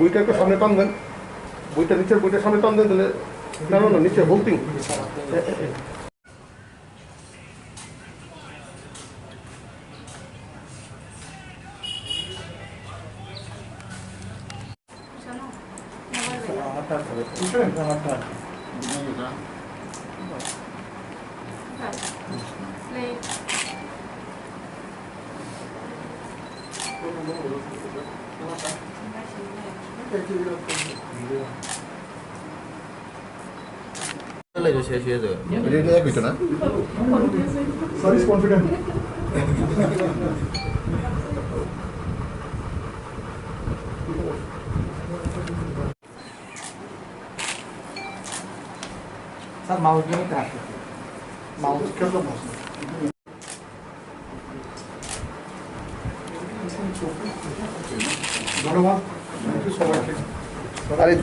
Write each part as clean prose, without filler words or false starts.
বইটা একটু সামনে টান দেন, বইটা নিচের বইটা সামনে টান দেন, তাহলে না না না নিচে হোল্ডিং এক হইতো না সার্ভিস কনফিডেন্ট স্যার মাউস দিয়ে রাখতে মাউস কেন বসে ধন্যবাদ সবাইকে আরে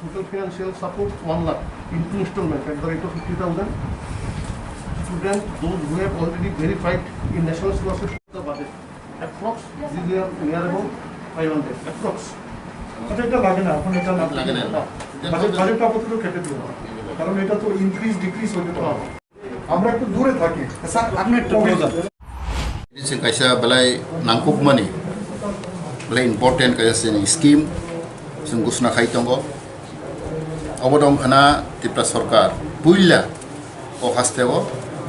total financial support 1 lakh into installment at the rate of 50,000. Students, those who have already verified in national scholarship the budget, approx these are near about 500 approx. আচ্ছা এটা লাগে না এখন এটা লাগে না বাজেটটা আপাতত কেটে দিও কারণ এটা তো ইনক্রিজ ডিক্রিজ হইতে পারে আমরা একটু দূরে থাকি স্যার আপনি একটু বোঝান Ini kaisa balai nangkup mani, balai important kaisa sini scheme, sungguh khai tonggo. Awodong kana tipra sarkar, puila, o hastego,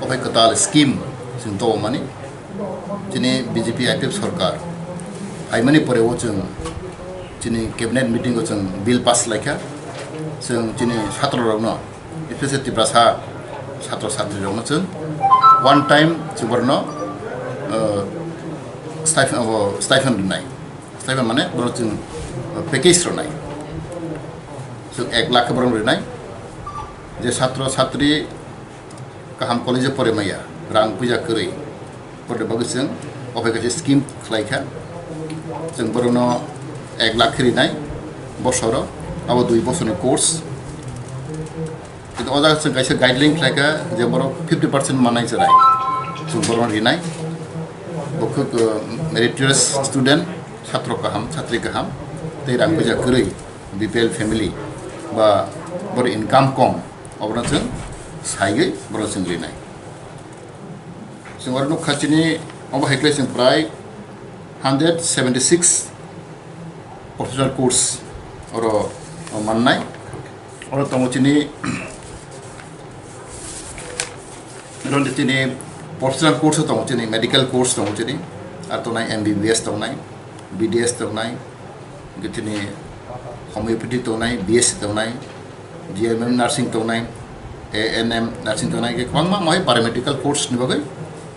o kai katal scheme, sungto mani. Jini BJP active sarkar, hai mani pore wojeng, jini cabinet meeting wojeng bill pass laikha, sung jini satro rogno, especially tipra sa satro satri rogno jeng, one time subarno. Stipend নাই stipend মানে বরং package নাই so 1 lakh বরং নাই যে ছাত্র ছাত্রী কাহাম কলেজে পড়ে মাইয়া রাং পূজা করে পড়ে বাগিছেন অফাইকাছে স্কিম খাইখা जों বরং 1 লাখ নাই বছর আবার 2 বছরের কোর্স কিন্তু অজা जों কাইছে গাইডলাইন খাইখা যে বরং 50% মানাই যায় जों বরং Rinnai Bukuk meritorious student, satro kaham, satri kaham, tei rang puja kurui, BPL family, ba bor income kom, obran jeng saige bor jeng linai. Jeng warnu khachini oba hekle jeng prai 176 professional course oro mannai, oro tomochini ronde chini professional course to chini medical course to chini ar to nai MBBS to nai BDS to nai gitini homeopathy to nai BS to nai GMM nursing to nai ANM nursing to nai ke kwang ma mai paramedical course ni bagai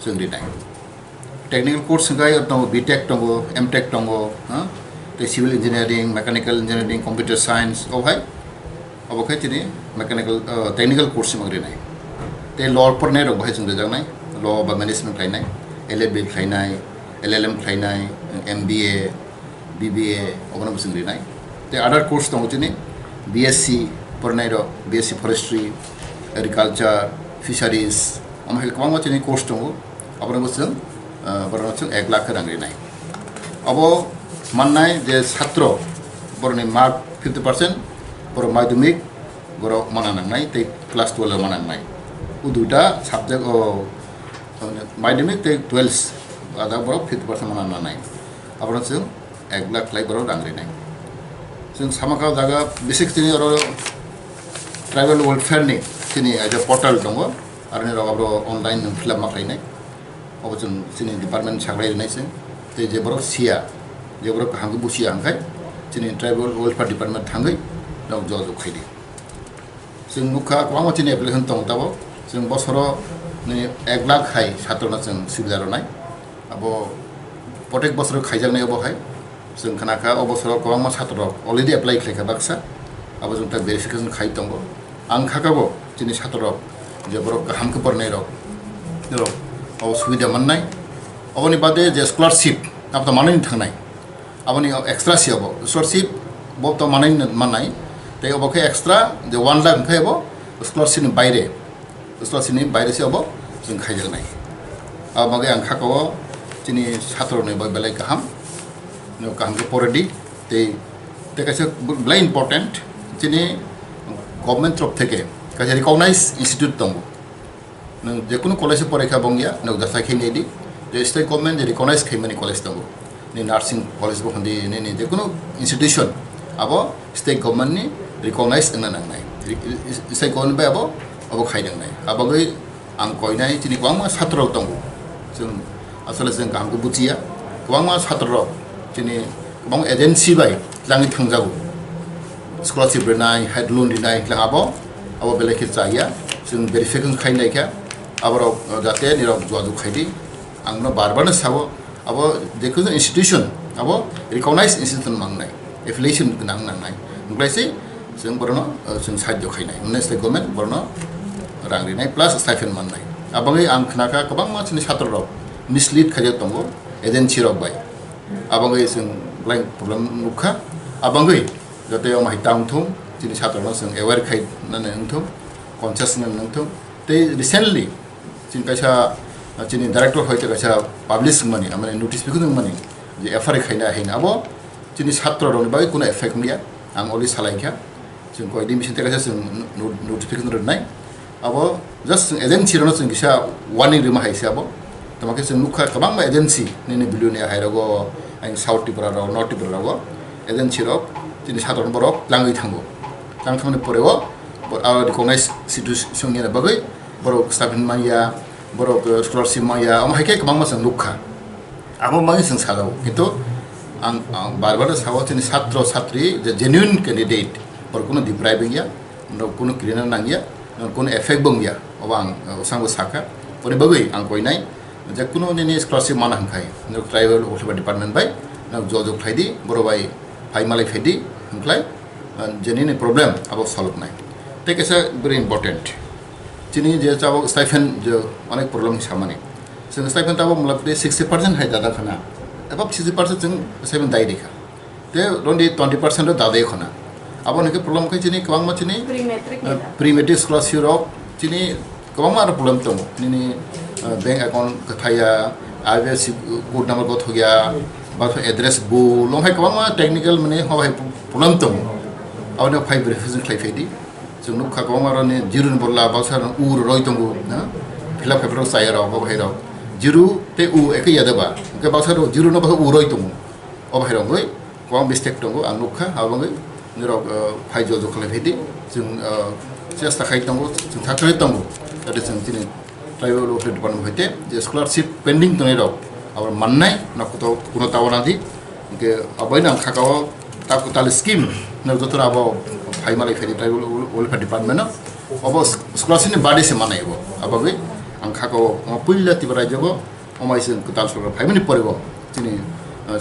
sungri nai technical course ngai to BTech to MTech to ha te civil engineering mechanical engineering computer science o bhai obokai chini mechanical technical course magri nai te law par nei ro bhai sungri jang nai law বা management খাইনাই LLB খাইনাই LLM খাইনাই MBA BBA অবনা বসিংরি নাই তে আদার course দङ চিনি BSc পড়নাই র BSc ফরেস্ট্রি এগ্রিকালচার ফিশারিজ আমহেল কম চিনি কোর্স দङ অবনা বসিং বরং 1 লাখ রাংরি নাই অব মাননাই যে ছাত্র বরনি মার্ক 50% বড় মাধ্যমিক বড় মানা নাংনাই তে ক্লাস 12 মানা নাংনাই ও দুইটা সাবজেক্ট ও মাধ্যমিক তে 12 আদা বড় 50% মানা নাই আপনার जों 1 লাখ লাই বড় রাংরি নাই जों सामाकाव जागा बेसिक चिनि आरो ट्राइबल वेलफेयर नि चिनि आइजा पोर्टल दङ आरो नि रगाब्रो अनलाइन फिलआप माखायनाय अब जों चिनि डिपार्टमेन्ट साग्राय नायसे ते जे बरो सिया जे बरो हांगो बुसिया हांखाय चिनि ट्राइबल वेलफेयर डिपार्टमेन्ट थाङै दङ ज खायदि जों मुखा गोबां चिनि एप्लिकेसन दङ ताबो जों बसरो नि 1 लाख हाय सात्रना जों सुबिदा रनाय अब प्रत्येक बसर खायजानाय बहाय जों खानाखा अबसर गोबां मा सात्र अलरेडि एप्लाइ खायखा बाक्सा अब जों ता भेरिफिकेसन खाय दङ आं खाकाबो जोंनि सात्र जे बर हामखो परनाय र अब सुबिदा मोननाय aboni bade je scholarship abto manai thangnai aboni extra si abo scholarship bo to manai manai te oboke extra je 1 lakh khai abo scholarship ni baire si abo जों खायजोगनाय आबागे आं खाकाव चिनि छात्रनो बा बेलाय गाहाम नो कामके परेदि ते कासे ब्लाइ इम्पोर्टेन्ट चिनि गभर्नमेन्ट तरफ थेके कासे रिकगनाइज इन्स्टिट्यूट दं नों जेकुनु कलेज परीक्षा बंगिया नो दासा खेनेदि जे स्टेट गभर्नमेन्ट जे रिकगनाइज खैमानि कलेज दं नि नार्सिं कलेज बो हन्दि नि जेकुनु इन्स्टिट्यूशन आबो स्टेट गभर्नमेन्ट नि रिकगनाइज होना नांनाय स्टेट गभर्नमेन्ट आबो आबो खायदोंनाय आबागे आं कयनाय चिनि गोबां छात्र दं जों आसले जों गाहामखौ बुजिया गोबां छात्र चिनि गोबां एजेन्सि बाय लाङि थांजागौ स्कलारशिप होनाय हेड लोन होनाय लाङाबो आबो बेलेखे जाया जों भेरिफिकेसन खायनायखा आबाराव जाते निराव जुवाजु खायदि आंनो बारबानो सावो आबो जेखौ जों इन्स्टिट्यूशन आबो रिकगनाइज इन्स्टिट्यूशन मांनाय एफिलिएशन गोनां नांनाय ओमफ्रायसो जों बरनो जों साहाय्य खायनाय मोननै स्टेट गभर्नमेन्ट बरनो रां रिनाय प्लास स्टाइपेन्ड मोननाय आबाङै आं खोनाखा गोबां मानसिनि छात्रराव मिसलिड खायदो दङ एजेन्सि राव बाय आबाङै जों ब्लाइन्ड प्रब्लेम नुखा आबाङै जाते माहि टाउनथुम जोंनि छात्रनो जों एवेर खायनानै नोंथुम कनसियास नोंथुम ते रिसेन्टलि जों कायसा जोंनि डाइरेक्टर हयते कायसा पाब्लिश माने माने नोटिस बेखौ जों माने जे एफआर खायना हैना आबो जोंनि छात्ररावनि बागै कुनो एफेक्ट गैया आं अलि सालायखा जों कयदि मिशन तेकासे जों नोटिफिकेसन रनाय आबो जस्ट एजेन्सि रनो जों किसा वार्निं रिमा हाइसे आबो तमाके जों नुखा गोबां एजेन्सि नि बिलुनि हायरागो आं south Tripura Rao north Tripura Rao agency Rao जोंनि साधारन बरफ लाङै थांगो थांखांनाय परेव रिकगनाइज सिटुएसन नि बागै बरफ स्टाइपेन्ड माया बरफ स्कलारशिप माया हायके गोबां मासं नुखा आबो मागे जों सागाव किन्तु आं बार सावा जोंनि छात्र छात्री जे जेन्युइन कैंडिडेट पर कुनो डिप्राइबिंग या कुनो क्रिना नांगिया कुनो एफेक्ट बंगिया अब आं सांगो साखा परे बगै आं कयनाय जे कुनो नि स्कलारशिप माना हंखाय नो ट्राइबल वेलफेयर डिपार्टमेन्ट बाय नो जजो खायदि बरबाय फाइ मालाय फायदि हंख्लाय जेनि प्रब्लेम अब सल्व नाय टेक इज वेरी इम्पोर्टेन्ट चिनि जे चाव स्टाइपेन्ड जो अनेक प्रब्लेम सामाने जों स्टाइपेन्ड आबो मतलब 60% हाय दादा खाना एबा 60% जों स्टाइपेन्ड दाइ देखा ते रन्डि 20% दादै खना अब नके प्रब्लेम खै चिनि गोबां मानसिनि प्री मेट्रिक स्कलारशिप राव चिनि गोबां मार प्रब्लेम दं नि बैंक अकाउंट कथाया आईएफएससी कोड नंबर गथ गया बा एड्रेस बो लंहाय गोबां टेक्निकल माने हवाय प्रब्लेम दं आवनो फाइ भेरिफिकेसन खालायफैदि जों नुखा गोबां मारने जिरु बरला बासार उर रय दंगो ना फिलआप पेपर सायराव बा बाहेराव जिरु ते उ एके यादबा के बासार जिरु न बा उ रय दंगो अ बाहेराव गय गोबां मिस्टेक दंगो आं नुखा आबाङै निराव फाइ जजो खालायफैदि जों चेष्टा खाय दंगो जों थाखाय दंगो जाहाथे जों दिनै ट्राइबल वेलफेयर डिपार्टमेन्ट हयते जे स्कलारशिप पेन्डिं दंनायराव आबार माननाय नखत कुनो तावनादि के अबैना खाकाव ताकु ताल स्कीम न जतरा अब फाइ मालाय फाइ ट्राइबल वेलफेयर डिपार्टमेन्ट अब स्कलारशिप नि बादेसे मानायबो अबगै आं खाकाव पुइला तिबराय जबो अमाइसों ताल सरकार फाइमनि परेबो दिनै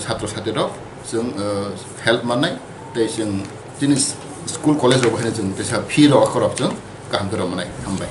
छात्र छात्रीराव जों हेल्प माननाय ते जों दिनै स्कुल कलेज राव बाहायनाय जों फी राव खरब जों गाहाम गोराव मानाय हामबाय